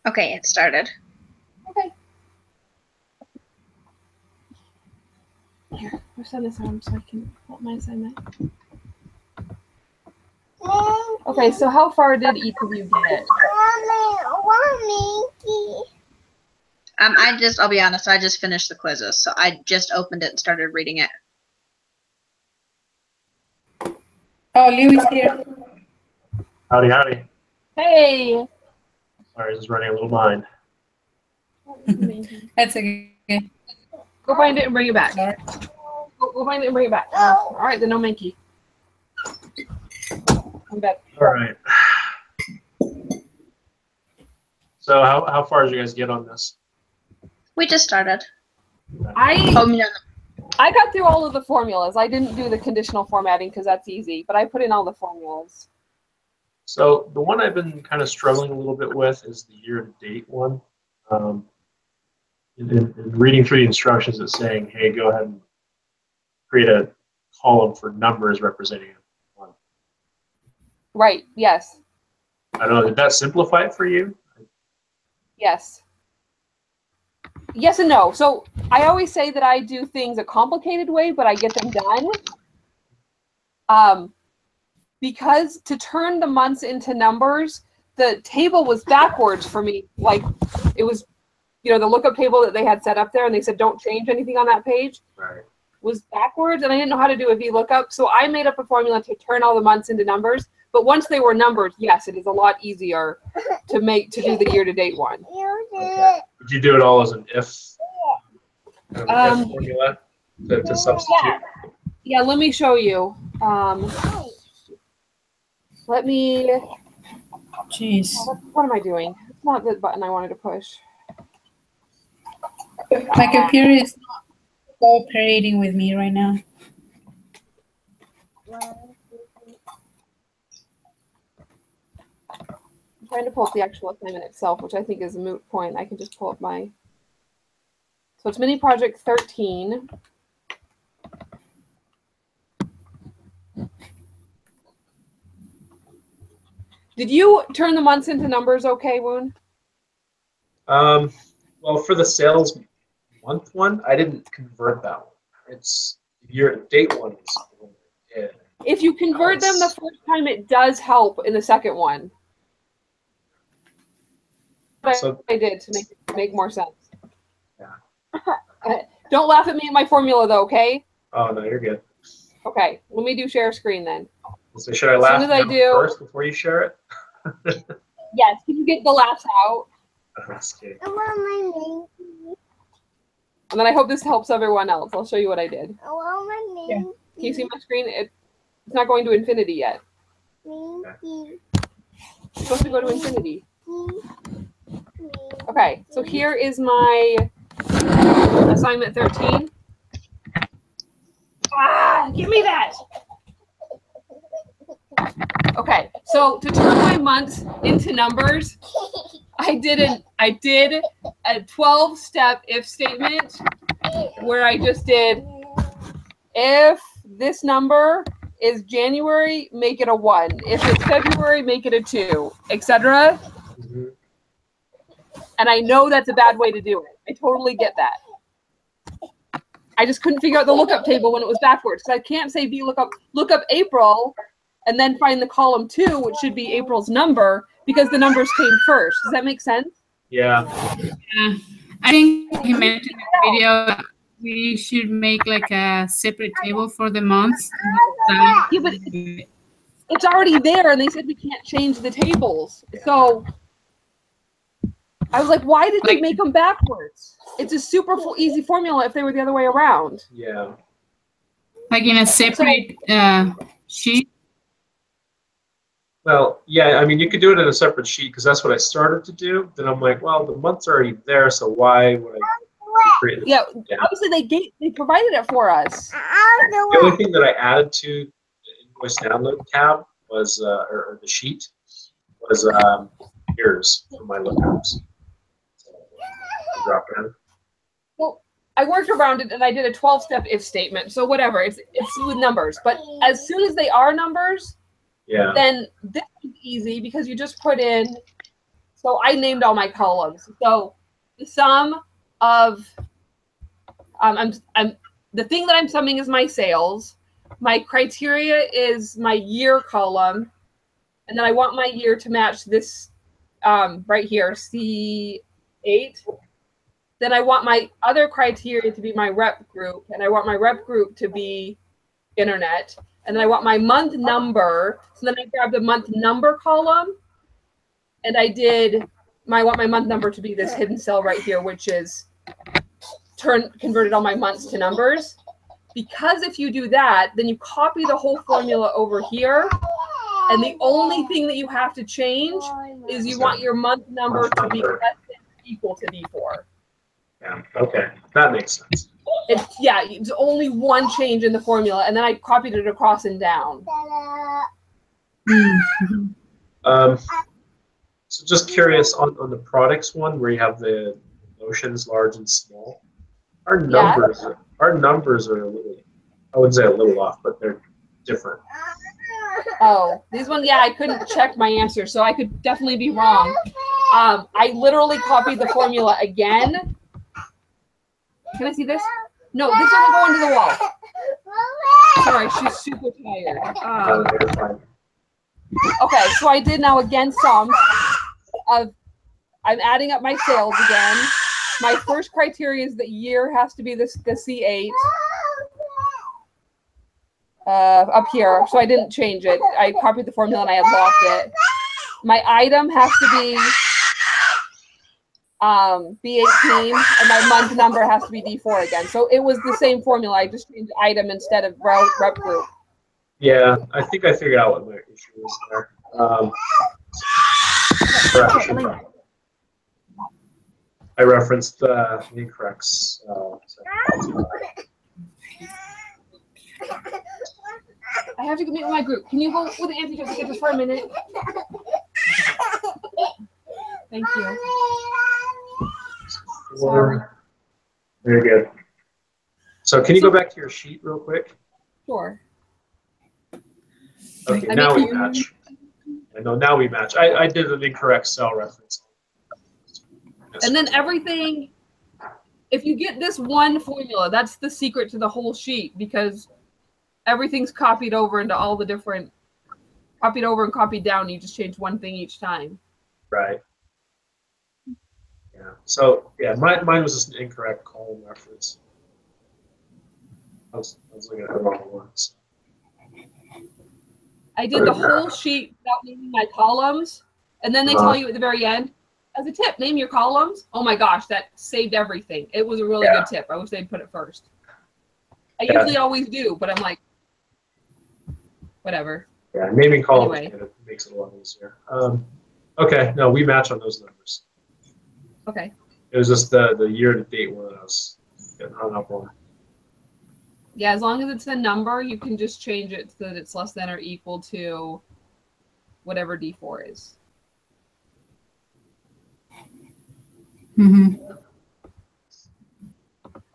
Okay, it started. Okay. Here, I'll send this on so I can help my assignment. Okay, so how far did each of you get? I'll be honest, I just finished the quizzes, so I just opened it and started reading it. Oh, Louis here. Howdy, howdy. Hey! Sorry, just running a little behind. That's okay. Go find it and bring it back. Sorry. Go find it and bring it back. All right, then no Minky. I'm back. All right. So how far did you guys get on this? We just started. I no. got through all of the formulas. I didn't do the conditional formatting because that's easy, but I put in all the formulas. So the one I've been kind of struggling a little bit with is the year-to-date one. In reading through the instructions, it's saying, hey, go ahead and create a column for numbers representing a month. Right, yes. I don't know, did that simplify it for you? Yes. Yes and no. So I always say that I do things a complicated way, but I get them done. Because to turn the months into numbers, the table was backwards for me. Like it was, the lookup table that they had set up there, and they said don't change anything on that page. Right. Was backwards, and I didn't know how to do a VLOOKUP, so I made up a formula to turn all the months into numbers. But once they were numbers, yes, it is a lot easier to do the year-to-date one. Okay. Would you do it all as an if formula to substitute? Yeah, let me show you. Let me. Jeez. What am I doing? It's not the button I wanted to push. My computer is not cooperating with me right now. I'm trying to pull up the actual assignment itself, which I think is a moot point. I can just pull up my. So it's mini project 13. Did you turn the months into numbers okay, Woon? Well, for the sales month one, I didn't convert that one. It's the year-to-date one. If you convert them the first time, it does help in the second one. So, I did to make more sense. Yeah. Don't laugh at me at my formula, though, okay? Oh, no, you're good. Okay, let me do share screen then. So should I laugh first before you share it? Yes, can you get the laughs out? Okay. And then I hope this helps everyone else. I'll show you what I did. Yeah. Can you see my screen? It's not going to infinity yet. Okay. It's supposed to go to infinity. Okay, so here is my assignment 13. Give me that! Okay, so to turn my months into numbers, I did a 12-step if statement where I just did if this number is January, make it a 1. If it's February, make it a 2, etc. Mm-hmm. And I know that's a bad way to do it. I totally get that. I just couldn't figure out the lookup table when it was backwards. Because I can't say look up April and then find the column 2, which should be April's number, because the numbers came first. Does that make sense? Yeah. I think he mentioned in the video we should make like a separate table for the months. Yeah, but it's already there, and they said we can't change the tables. So I was like, why did they make them backwards? It's a super easy formula if they were the other way around. Yeah. Like in a separate sheet? Well, yeah, I mean, you could do it in a separate sheet because that's what I started to do. Then I'm like, well, the month's already there, so why would I create it? Yeah, obviously they provided it for us. The only thing that I added to the invoice download tab was, or the sheet, was years for my lookups. Drop down. Well, I worked around it and I did a 12-step if statement. So whatever, it's with numbers. But as soon as they are numbers, yeah, then this is easy because you just put in So I named all my columns. So the sum of the thing that I'm summing is my sales. My criteria is my year column, and then I want my year to match this right here, C8. Then I want my other criteria to be my rep group, and I want my rep group to be internet, and then I want my month number. So then I grabbed the month number column, and I want my month number to be this hidden cell right here, which is converted all my months to numbers. Because if you do that, then you copy the whole formula over here, and the only thing that you have to change is you want your month number to be less than or equal to D4. Yeah. Okay. That makes sense. It's only one change in the formula, and then I copied it across and down. So just curious on the products one where you have the notions large and small. Our numbers are a little, I wouldn't say a little off, but they're different. Oh, these ones, yeah, I couldn't check my answer, so I could definitely be wrong. I literally copied the formula again. Can I see this? No, this doesn't go into the wall. Sorry, she's super tired. They're fine. Okay, so I did now again sum of, I'm adding up my sales again. My first criteria is that year has to be the C8 up here. So I didn't change it. I copied the formula and I had locked it. My item has to be B18, and my month number has to be D4 again. So it was the same formula. I just changed item instead of rep group. Yeah, I think I figured out what my issue was there. I referenced the incorrects. I have to go meet with my group. Can you go with Auntie Jessica just for a minute? Thank you. Very good. So can you go back to your sheet real quick? Sure. Okay, now we match. I know, now we match. I did an incorrect cell reference. And then everything, if you get this one formula, that's the secret to the whole sheet, because everything's copied over into all the different, copied over and copied down. You just change one thing each time. Right. Yeah. So yeah, mine was just an incorrect column reference. I was looking at the wrong ones. I did the whole sheet without naming my columns, and then they tell you at the very end, as a tip, name your columns. Oh my gosh, that saved everything. It was a really good tip. I wish they'd put it first. I usually always do, but I'm like, whatever. Yeah, naming columns Anyway. makes it a lot easier. Okay, no, we match on those numbers. Okay. It was just the year-to-date one that I was getting hung up on. Yeah, as long as it's a number, you can just change it so that it's less than or equal to whatever D4 is.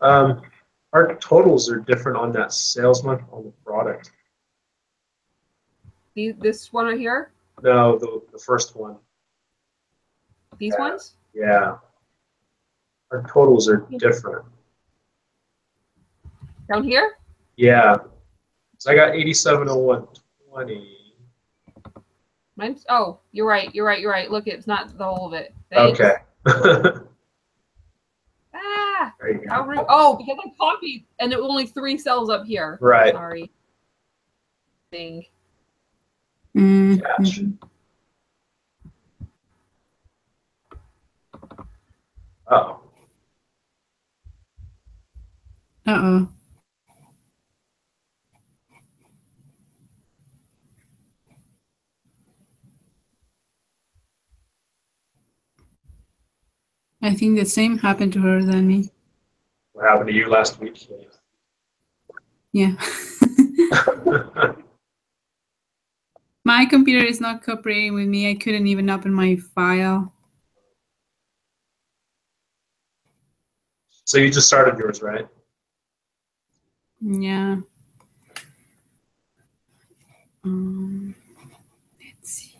Our totals are different on that sales month on the product. This one right here? No, the first one. These ones? Yeah. Our totals are different. Down here? Yeah. So I got 8701.20. Mine's, oh, you're right. Look, it's not the whole of it. Thanks. Okay. Ah! There you How go. rude. Oh, because I copied, and there were only 3 cells up here. Right. Sorry. Thing. Catch. Uh-oh. Uh-oh. I think the same happened to her than me. What happened to you last week? Yeah. My computer is not cooperating with me. I couldn't even open my file. So you just started yours, right? Yeah. Let's see.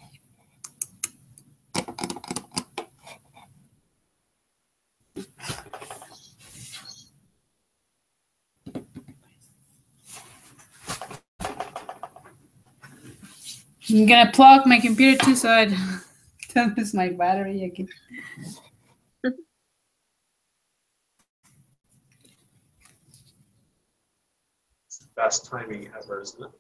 I'm gonna plug my computer too, so I don't lose my battery again. It's the best timing ever, isn't it?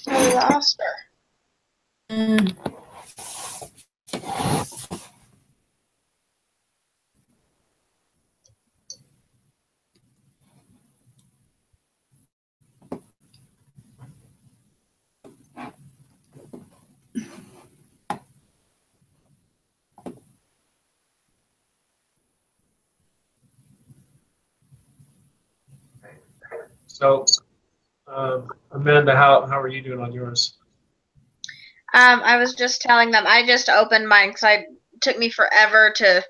I lost her. So, Amanda, how are you doing on yours? I was just telling them I just opened mine because it took me forever to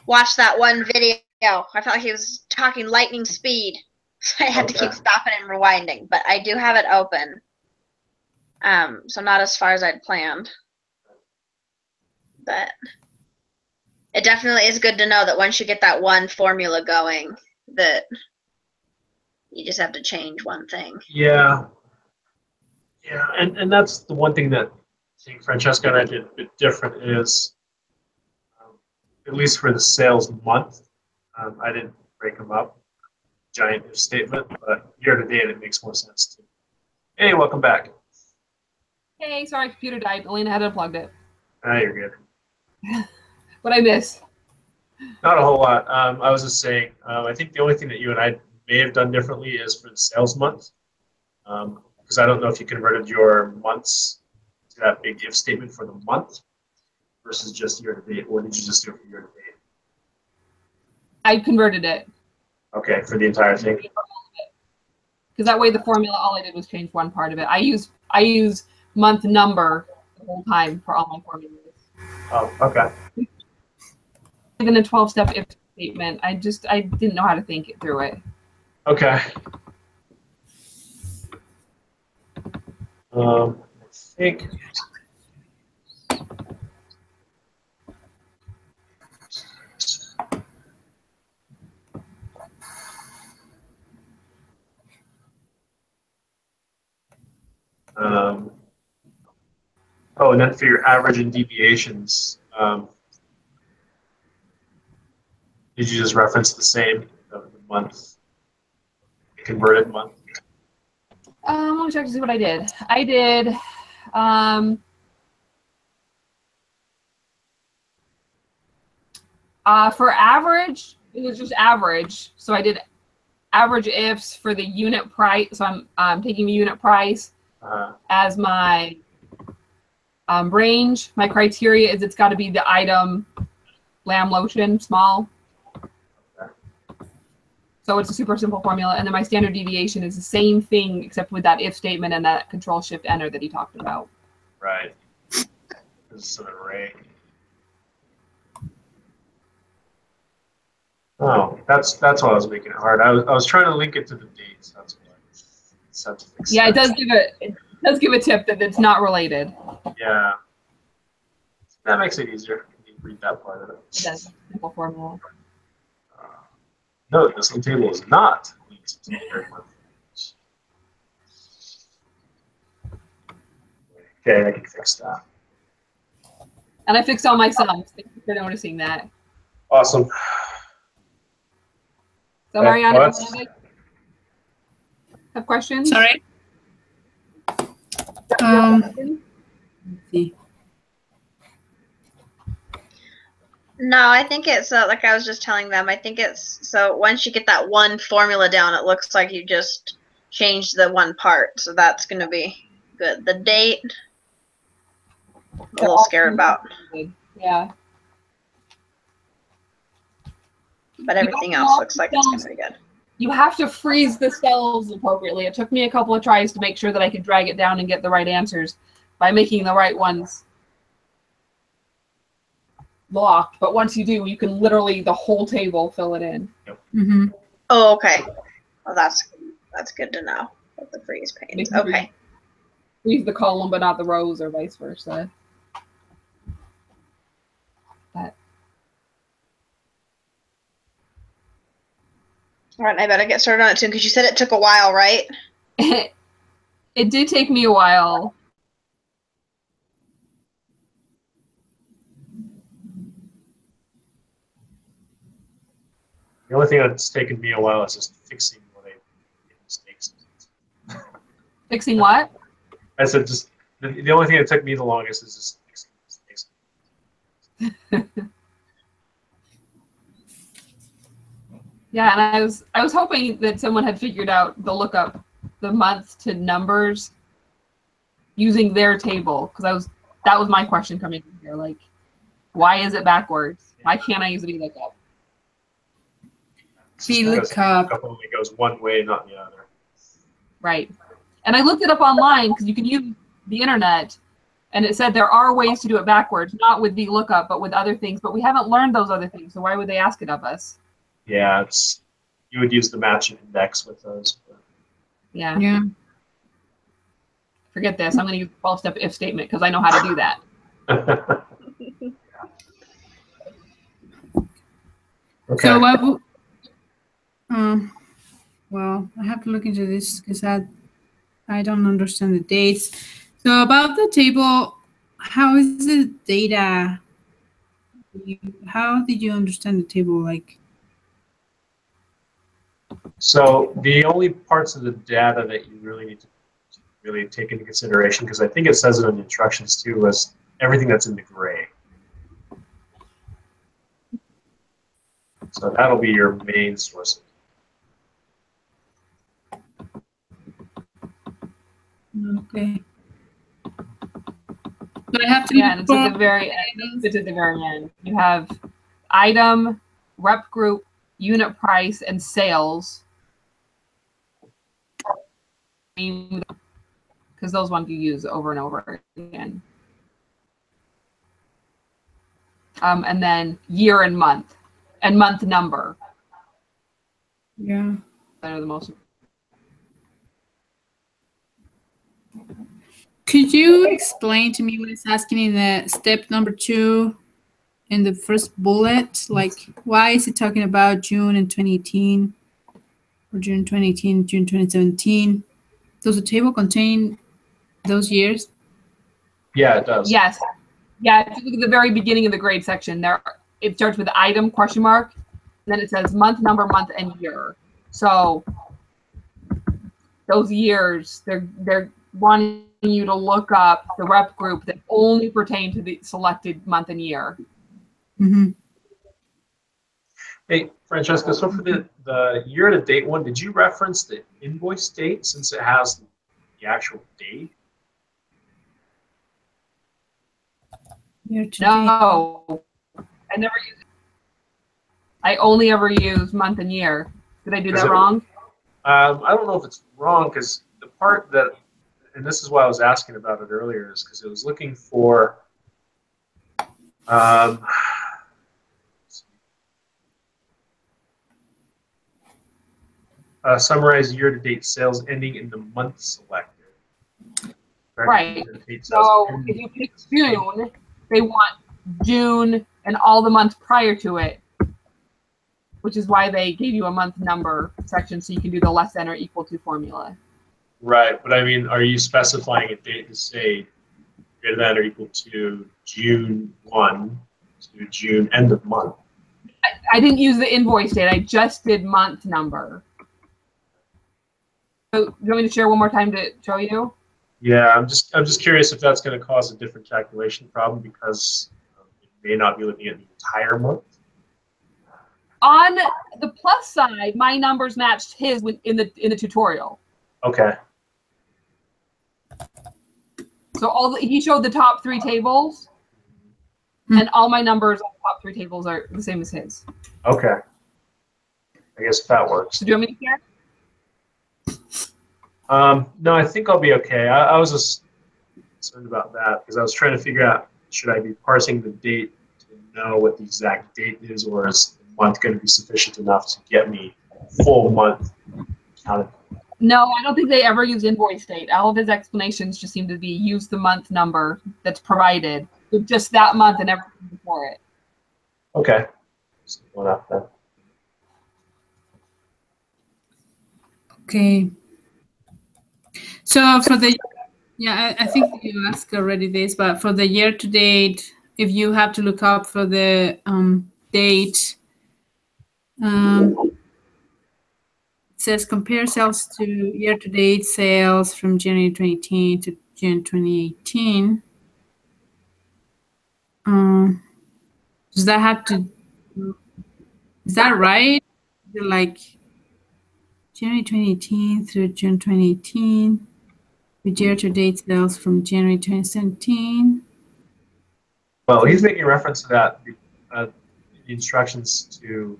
watch that one video. I felt like he was talking lightning speed, so I had to keep stopping and rewinding. But I do have it open, so not as far as I'd planned. But it definitely is good to know that once you get that one formula going, that you just have to change one thing. Yeah, and that's the one thing that I think Francesca and I did a bit different is, at least for the sales month, I didn't break them up, giant if statement, but year to date it makes more sense too. Hey, welcome back. Hey, sorry, computer died. Elena had unplugged it. Ah, you're good. What I miss? Not a whole lot. I was just saying, I think the only thing that you and I may have done differently is for the sales month, because I don't know if you converted your months to that big if statement for the month versus just year to date, or did you just do it for year to date? I converted it. Okay, for the entire thing. Because that way the formula, all I did was change one part of it. I use month number the whole time for all my formulas. Oh, okay. Even a 12-step if statement, I didn't know how to think it through it. Okay. I think. Oh, and then for your average and deviations, did you just reference the same, the month, the converted month? Let me check to see what I did. I did, for average, it was just average. So I did average ifs for the unit price. So I'm taking the unit price as my range. My criteria is it's got to be the item lamb lotion, small. So it's a super simple formula. And then my standard deviation is the same thing, except with that if statement and that control shift enter that he talked about. Right. This is an array. Oh, that's why I was making it hard. I was trying to link it to the dates. That's why. Yeah, it does give a tip that it's not related. Yeah. That makes it easier. You read that part of it. It does. Simple formula. No, this table is not linked to the third month. Okay, I can fix that. And I fixed all my sums. Thank you for noticing that. Awesome. So Mariana, have questions? Sorry. Let's see. No, I think it's like I was just telling them. I think it's so once you get that one formula down, it looks like you just changed the one part. So that's going to be good. The date, I'm a little scared about. Yeah. But everything else looks like it's going to be good. You have to freeze the cells appropriately. It took me a couple of tries to make sure that I could drag it down and get the right answers by making the right ones locked. But once you do, you can literally the whole table fill it in. Mm-hmm. Oh, okay. Well, that's good to know. With the freeze panes. Okay. Freeze the column, but not the rows, or vice versa. All right, I better get started on it soon because you said it took a while, right? It did take me a while. The only thing that's taken me a while is just fixing what I make mistakes. Fixing what? I said just the only thing that took me the longest is just fixing mistakes. Yeah, and I was hoping that someone had figured out the lookup, the months to numbers, using their table, because that was my question coming in here. Like, why is it backwards? Why can't I use the VLOOKUP? VLOOKUP only goes one way, not the other. Right. And I looked it up online because you can use the internet, and it said there are ways to do it backwards, not with VLOOKUP, but with other things. But we haven't learned those other things, so why would they ask it of us? Yeah, you would use the matching index with those. But. Yeah. Yeah. Forget this. I'm going to use the 12-step if statement because I know how to do that. Okay. So what? Well, I have to look into this because I don't understand the dates. So about the table, how is the data? How did you understand the table? Like, So the only parts of the data that you really need to really take into consideration, because I think it says it in the instructions too, was everything that's in the gray. So that'll be your main source. okay. So I have to Yeah, and it's at look the very end. It's at the very end. You have item, rep group, unit price, and sales. Because those ones you use over and over again. And then year and month number. Yeah. That are the most. Could you explain to me what it's asking in the step number 2 in the first bullet? Like, why is it talking about June in 2018 or June 2018, June 2017? Does the table contain those years? Yeah, it does. Yes. Yeah, if you look at the very beginning of the grade section, it starts with item question mark, and then it says month, number, month, and year. So those years, they're wanting you to look up the rep group that only pertain to the selected month and year. Mm-hmm. Hey, Francesca, so for the year-to-date one, did you reference the invoice date since it has the actual date? No, I never use. I only ever use month and year. Did I do that wrong? I don't know if it's wrong because the part that, and this is why I was asking about it earlier, is because it was looking for summarize year-to-date sales ending in the month selected. Right. So if you pick June, they want June and all the months prior to it, which is why they gave you a month number section so you can do the less than or equal to formula. Right, but I mean, are you specifying a date to say greater than or equal to June 1 to June end of month? I didn't use the invoice date. I just did month number. So, do you want me to share one more time to show you? Yeah, I'm just curious if that's going to cause a different calculation problem because it may not be looking at the entire month. On the plus side, my numbers matched his in the tutorial. Okay. So he showed the top 3 tables, and all my numbers on the top 3 tables are the same as his. Okay. I guess that works. So do you want me to share? No, I think I'll be okay. I was just concerned about that because I was trying to figure out, should I be parsing the date to know what the exact date is, or is the month going to be sufficient enough to get me full month counted? No, I don't think they ever use invoice date. All of his explanations just seem to be use the month number that's provided, with just that month and everything before it. Okay. Simple enough then. Okay. So for the I think you asked already this, but for the year to date, if you have to look up for the date, it says compare sales to year to date sales from January 2018 to June 2018. Does that have to? Is that right? Like January 2018 through June 2018, with year-to-date sales from January 2017. Well, he's making reference to that the instructions to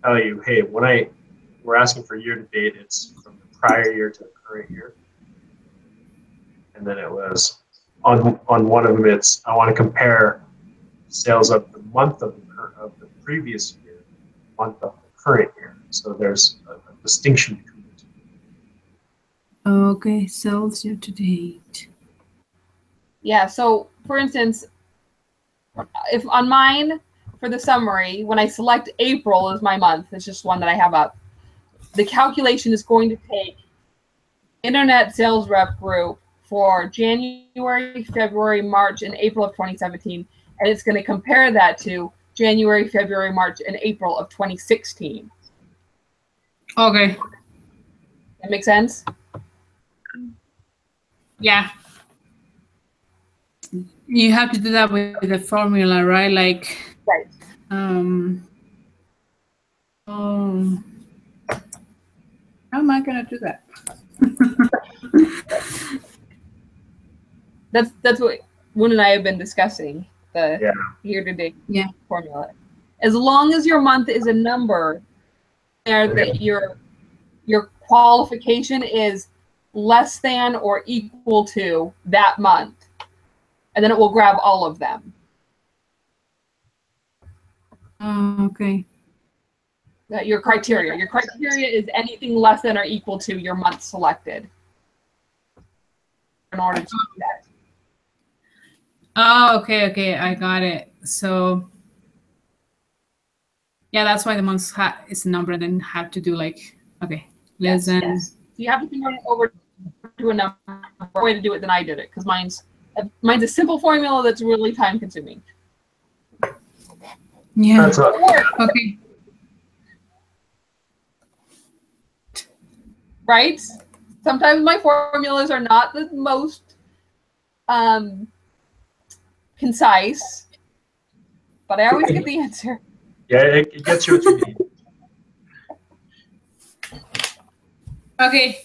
tell you, hey, we're asking for year to date, it's from the prior year to the current year. And then it was on one of them, it's I want to compare sales of the month of the previous year, month of the current year. So there's a distinction between the two. Okay, sales year to date. Yeah, so for instance, if on mine, for the summary, when I select April as my month, it's just one that I have up, the calculation is going to take Internet Sales Rep Group for January, February, March, and April of 2017, and it's going to compare that to January, February, March, and April of 2016. Okay. That make sense? Yeah. You have to do that with the formula, right? Like, Right. how am I gonna do that? That's what Woon and I have been discussing, the year-to-date Yeah. formula. As long as your month is a number, there that your qualification is less than or equal to that month, and then it will grab all of them. Okay. Your criteria. Your criteria is anything less than or equal to your month selected. In order to do that. Oh, okay, I got it. So, yeah, that's why the months is a number, then have to do like, okay, less than. Yes. So you have to convert it over to a number. Way to do it than I did it, because mine's a simple formula that's really time consuming. Yeah. That's Okay. Right? Sometimes my formulas are not the most concise, but I always get the answer. Yeah, it gets you what you need. Okay.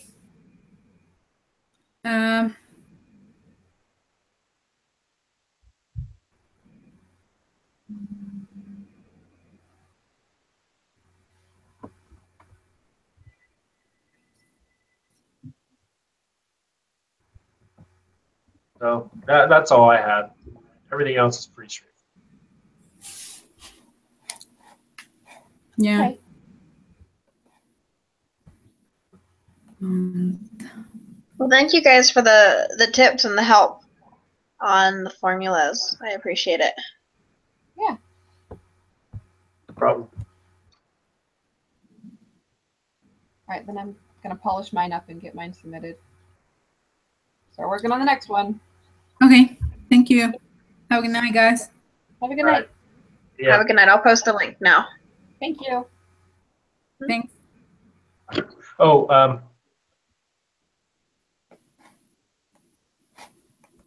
So that's all I had. Everything else is pretty straightforward. Yeah. Okay. Well, thank you guys for the tips and the help on the formulas. I appreciate it. Yeah. No problem. All right, then I'm going to polish mine up and get mine submitted. Start working on the next one. Okay. Thank you. Have a good night, guys. Have a good All night. right. Yeah. Have a good night. I'll post the link now. Thank you. Thanks. Oh, I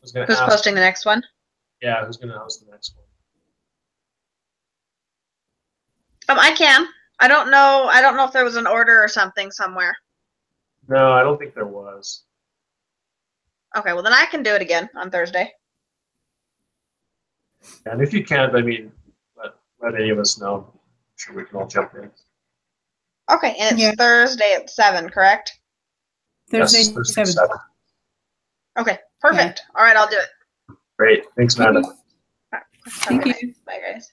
was going to Who's ask. posting the next one? Yeah, who's going to host the next one? I can. I don't know if there was an order or something somewhere. No, I don't think there was. Okay, well then I can do it again on Thursday. And if you can't, I mean, let any of us know. I'm sure we can all jump in. Okay, and it's Yeah. Thursday at 7, correct? Thursday, Yes, Thursday 7. 7. Okay, perfect. All right, I'll do it. Great. Thanks, Amanda. Have a Thank good you. night. Bye, guys.